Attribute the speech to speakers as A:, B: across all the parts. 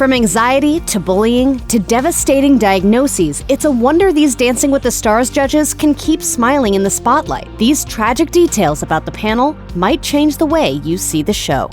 A: From anxiety to bullying to devastating diagnoses, it's a wonder these Dancing with the Stars judges can keep smiling in the spotlight. These tragic details about the panel might change the way you see the show.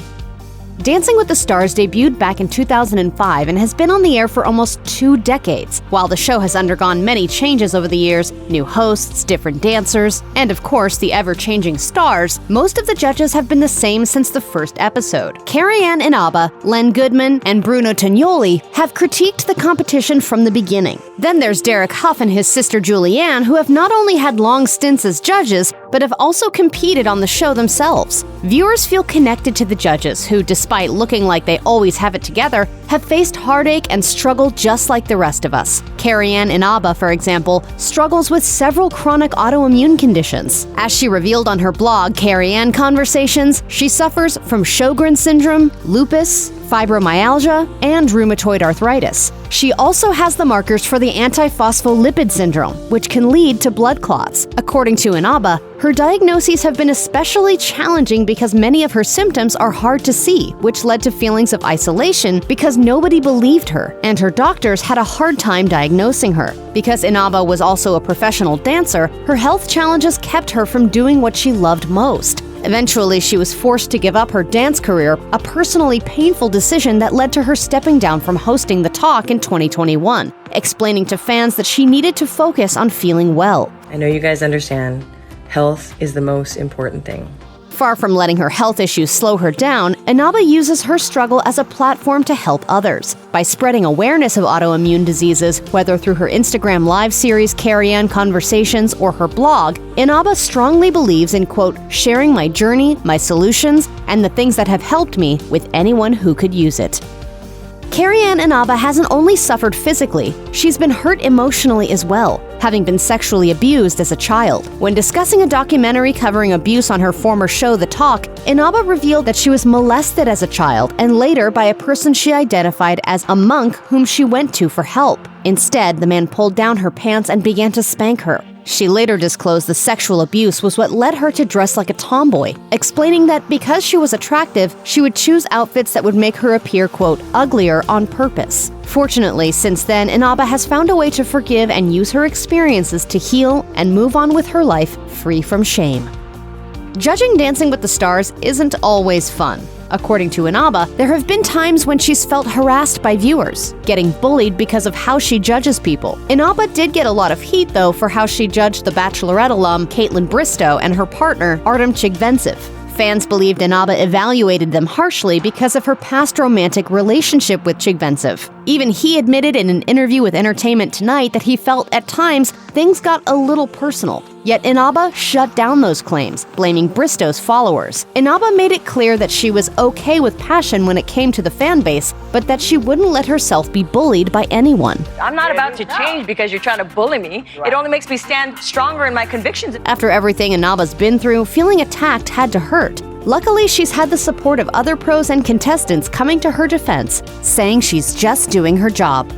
A: Dancing with the Stars debuted back in 2005 and has been on the air for almost 2 decades. While the show has undergone many changes over the years, new hosts, different dancers, and of course the ever-changing stars, most of the judges have been the same since the first episode. Carrie-Anne Inaba, Len Goodman, and Bruno Tonioli have critiqued the competition from the beginning. Then there's Derek Huff and his sister Julianne, who have not only had long stints as judges, but have also competed on the show themselves. Viewers feel connected to the judges who, despite looking like they always have it together, have faced heartache and struggle just like the rest of us. Carrie-Anne Inaba, for example, struggles with several chronic autoimmune conditions. As she revealed on her blog, Carrie-Anne Conversations, she suffers from Sjogren's syndrome, lupus, fibromyalgia, and rheumatoid arthritis. She also has the markers for the antiphospholipid syndrome, which can lead to blood clots. According to Inaba, her diagnoses have been especially challenging because many of her symptoms are hard to see, which led to feelings of isolation because nobody believed her, and her doctors had a hard time diagnosing her. Because Inaba was also a professional dancer, her health challenges kept her from doing what she loved most. Eventually, she was forced to give up her dance career, a personally painful decision that led to her stepping down from hosting The Talk in 2021, explaining to fans that she needed to focus on feeling well.
B: I know you guys understand. Health is the most important thing.
A: Far from letting her health issues slow her down, Inaba uses her struggle as a platform to help others. By spreading awareness of autoimmune diseases, whether through her Instagram live series Carrie-Anne Conversations or her blog, Inaba strongly believes in, quote, sharing my journey, my solutions, and the things that have helped me with anyone who could use it. Carrie-Anne Inaba hasn't only suffered physically, she's been hurt emotionally as well, having been sexually abused as a child. When discussing a documentary covering abuse on her former show, The Talk, Inaba revealed that she was molested as a child and later by a person she identified as a monk whom she went to for help. Instead, the man pulled down her pants and began to spank her. She later disclosed the sexual abuse was what led her to dress like a tomboy, explaining that because she was attractive, she would choose outfits that would make her appear, quote, uglier on purpose. Fortunately, since then, Inaba has found a way to forgive and use her experiences to heal and move on with her life free from shame. Judging Dancing with the Stars isn't always fun. According to Inaba, there have been times when she's felt harassed by viewers, getting bullied because of how she judges people. Inaba did get a lot of heat, though, for how she judged the Bachelorette alum Kaitlyn Bristowe and her partner, Artem Chigvintsev. Fans believed Inaba evaluated them harshly because of her past romantic relationship with Chigvintsev. Even he admitted in an interview with Entertainment Tonight that he felt at times things got a little personal. Yet Inaba shut down those claims, blaming Bristowe's followers. Inaba made it clear that she was okay with passion when it came to the fan base, but that she wouldn't let herself be bullied by anyone.
C: I'm not about to change because you're trying to bully me. It only makes me stand stronger in my convictions.
A: After everything Inaba's been through, feeling attacked had to hurt. Luckily, she's had the support of other pros and contestants coming to her defense, saying she's just doing her job.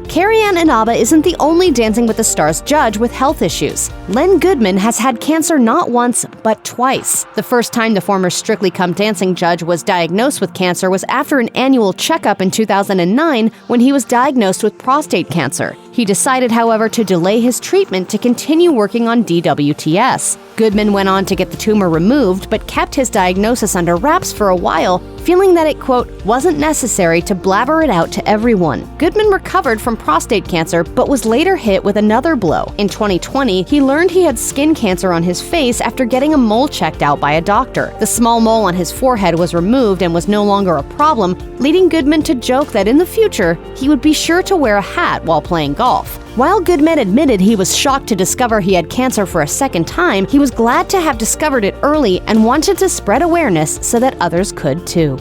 A: Carrie-Anne Inaba isn't the only Dancing with the Stars judge with health issues. Len Goodman has had cancer not once, but twice. The first time the former Strictly Come Dancing judge was diagnosed with cancer was after an annual checkup in 2009 when he was diagnosed with prostate cancer. He decided, however, to delay his treatment to continue working on DWTS. Goodman went on to get the tumor removed, but kept his diagnosis under wraps for a while, feeling that it, quote, wasn't necessary to blabber it out to everyone. Goodman recovered from prostate cancer, but was later hit with another blow. In 2020, he learned he had skin cancer on his face after getting a mole checked out by a doctor. The small mole on his forehead was removed and was no longer a problem, leading Goodman to joke that in the future, he would be sure to wear a hat while playing golf. While Goodman admitted he was shocked to discover he had cancer for a second time, he was glad to have discovered it early and wanted to spread awareness so that others could too.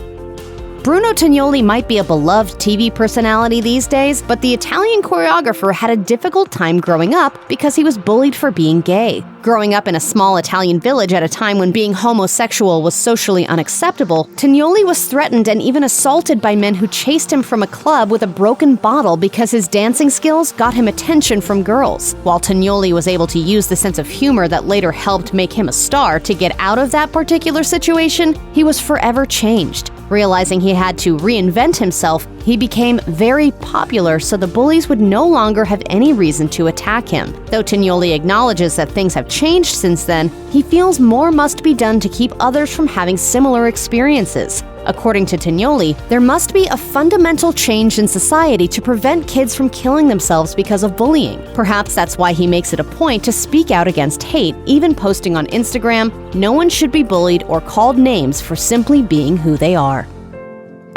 A: Bruno Tonioli might be a beloved TV personality these days, but the Italian choreographer had a difficult time growing up because he was bullied for being gay. Growing up in a small Italian village at a time when being homosexual was socially unacceptable, Tonioli was threatened and even assaulted by men who chased him from a club with a broken bottle because his dancing skills got him attention from girls. While Tonioli was able to use the sense of humor that later helped make him a star to get out of that particular situation, he was forever changed. Realizing he had to reinvent himself, he became very popular so the bullies would no longer have any reason to attack him. Though Tignoli acknowledges that things have changed since then, he feels more must be done to keep others from having similar experiences. According to Tignoli, there must be a fundamental change in society to prevent kids from killing themselves because of bullying. Perhaps that's why he makes it a point to speak out against hate, even posting on Instagram, "No one should be bullied or called names for simply being who they are."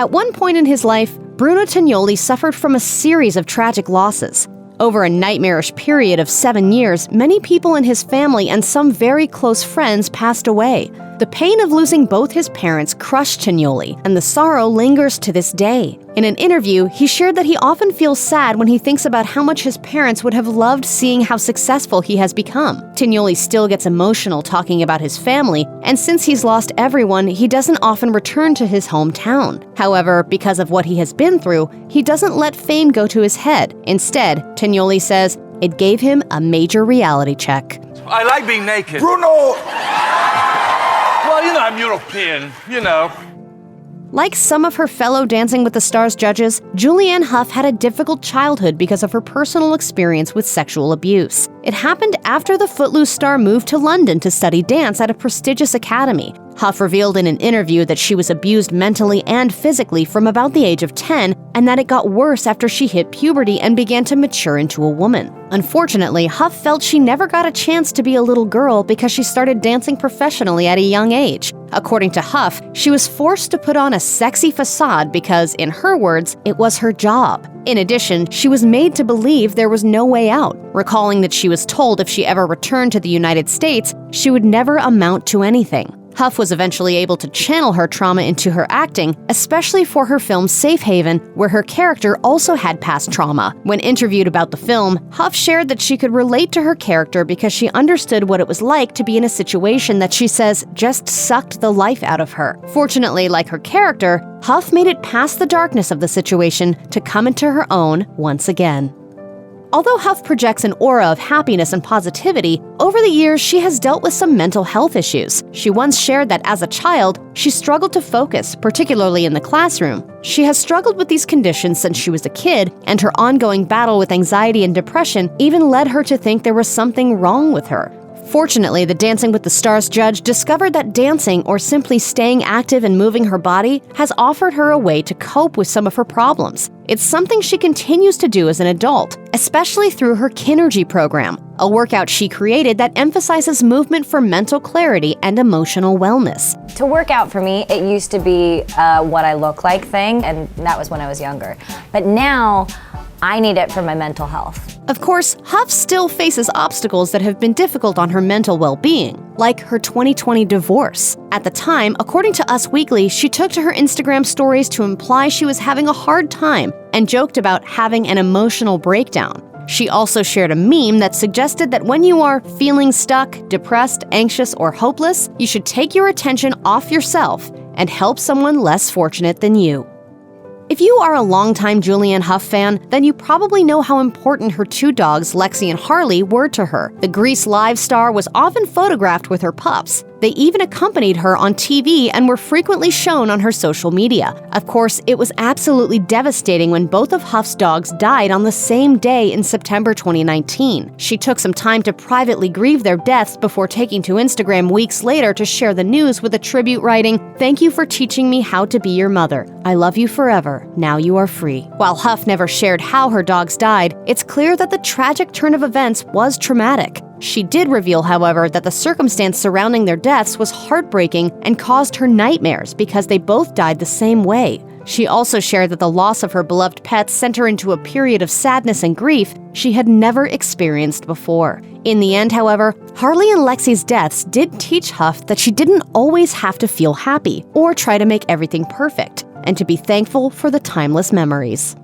A: At one point in his life, Bruno Tignoli suffered from a series of tragic losses. Over a nightmarish period of 7 years, many people in his family and some very close friends passed away. The pain of losing both his parents crushed Tignoli, and the sorrow lingers to this day. In an interview, he shared that he often feels sad when he thinks about how much his parents would have loved seeing how successful he has become. Tignoli still gets emotional talking about his family, and since he's lost everyone, he doesn't often return to his hometown. However, because of what he has been through, he doesn't let fame go to his head. Instead, Tignoli says, it gave him a major reality check.
D: I like being naked.
E: Bruno!
D: Well, I'm European,
A: Like some of her fellow Dancing with the Stars judges, Julianne Hough had a difficult childhood because of her personal experience with sexual abuse. It happened after the Footloose star moved to London to study dance at a prestigious academy. Hough revealed in an interview that she was abused mentally and physically from about the age of 10, and that it got worse after she hit puberty and began to mature into a woman. Unfortunately, Hough felt she never got a chance to be a little girl because she started dancing professionally at a young age. According to Hough, she was forced to put on a sexy facade because, in her words, it was her job. In addition, she was made to believe there was no way out, recalling that she was told if she ever returned to the United States, she would never amount to anything. Hough was eventually able to channel her trauma into her acting, especially for her film Safe Haven, where her character also had past trauma. When interviewed about the film, Hough shared that she could relate to her character because she understood what it was like to be in a situation that she says just sucked the life out of her. Fortunately, like her character, Hough made it past the darkness of the situation to come into her own once again. Although Hough projects an aura of happiness and positivity, over the years she has dealt with some mental health issues. She once shared that as a child, she struggled to focus, particularly in the classroom. She has struggled with these conditions since she was a kid, and her ongoing battle with anxiety and depression even led her to think there was something wrong with her. Fortunately, the Dancing with the Stars judge discovered that dancing, or simply staying active and moving her body, has offered her a way to cope with some of her problems. It's something she continues to do as an adult, especially through her Kinergy program, a workout she created that emphasizes movement for mental clarity and emotional wellness.
F: To work out for me, it used to be what I look like thing, and that was when I was younger. But now, I need it for my mental health.
A: Of course, Hough still faces obstacles that have been difficult on her mental well-being, like her 2020 divorce. At the time, according to Us Weekly, she took to her Instagram stories to imply she was having a hard time and joked about having an emotional breakdown. She also shared a meme that suggested that when you are feeling stuck, depressed, anxious, or hopeless, you should take your attention off yourself and help someone less fortunate than you. If you are a longtime Julianne Hough fan, then you probably know how important her two dogs, Lexi and Harley, were to her. The Grease Live star was often photographed with her pups. They even accompanied her on TV and were frequently shown on her social media. Of course, it was absolutely devastating when both of Hough's dogs died on the same day in September 2019. She took some time to privately grieve their deaths before taking to Instagram weeks later to share the news with a tribute writing, "Thank you for teaching me how to be your mother. I love you forever. Now you are free." While Hough never shared how her dogs died, it's clear that the tragic turn of events was traumatic. She did reveal, however, that the circumstance surrounding their deaths was heartbreaking and caused her nightmares because they both died the same way. She also shared that the loss of her beloved pets sent her into a period of sadness and grief she had never experienced before. In the end, however, Harley and Lexi's deaths did teach Hough that she didn't always have to feel happy or try to make everything perfect, and to be thankful for the timeless memories.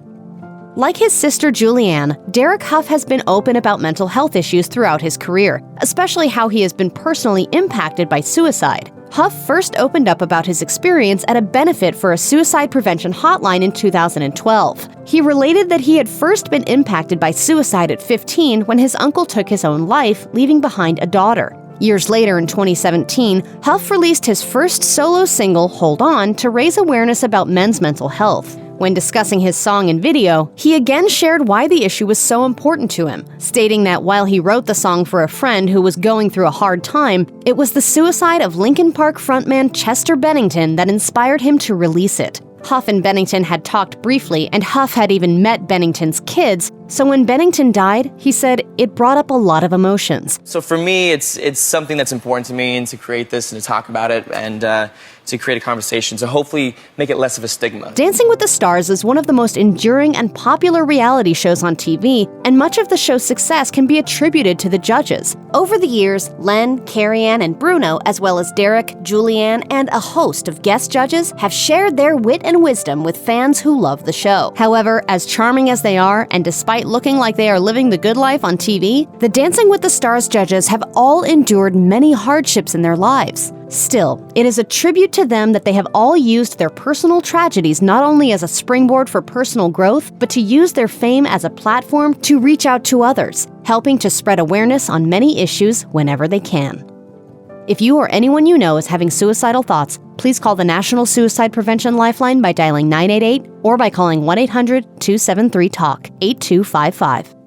A: Like his sister Julianne, Derek Hough has been open about mental health issues throughout his career, especially how he has been personally impacted by suicide. Hough first opened up about his experience at a benefit for a suicide prevention hotline in 2012. He related that he had first been impacted by suicide at 15 when his uncle took his own life, leaving behind a daughter. Years later in 2017, Huff released his first solo single, Hold On, to raise awareness about men's mental health. When discussing his song and video, he again shared why the issue was so important to him, stating that while he wrote the song for a friend who was going through a hard time, it was the suicide of Linkin Park frontman Chester Bennington that inspired him to release it. Huff and Bennington had talked briefly, and Huff had even met Bennington's kids, so when Bennington died, he said it brought up a lot of emotions.
E: So for me, it's something that's important to me, and to create this and to talk about it and to create a conversation, so hopefully make it less of a stigma.
A: Dancing with the Stars is one of the most enduring and popular reality shows on TV, and much of the show's success can be attributed to the judges. Over the years, Len, Carrie-Ann, and Bruno, as well as Derek, Julianne, and a host of guest judges, have shared their wit and wisdom with fans who love the show. However, as charming as they are, and despite looking like they are living the good life on TV, the Dancing with the Stars judges have all endured many hardships in their lives. Still, it is a tribute to them that they have all used their personal tragedies not only as a springboard for personal growth, but to use their fame as a platform to reach out to others, helping to spread awareness on many issues whenever they can. If you or anyone you know is having suicidal thoughts, please call the National Suicide Prevention Lifeline by dialing 988 or by calling 1-800-273-TALK 8255.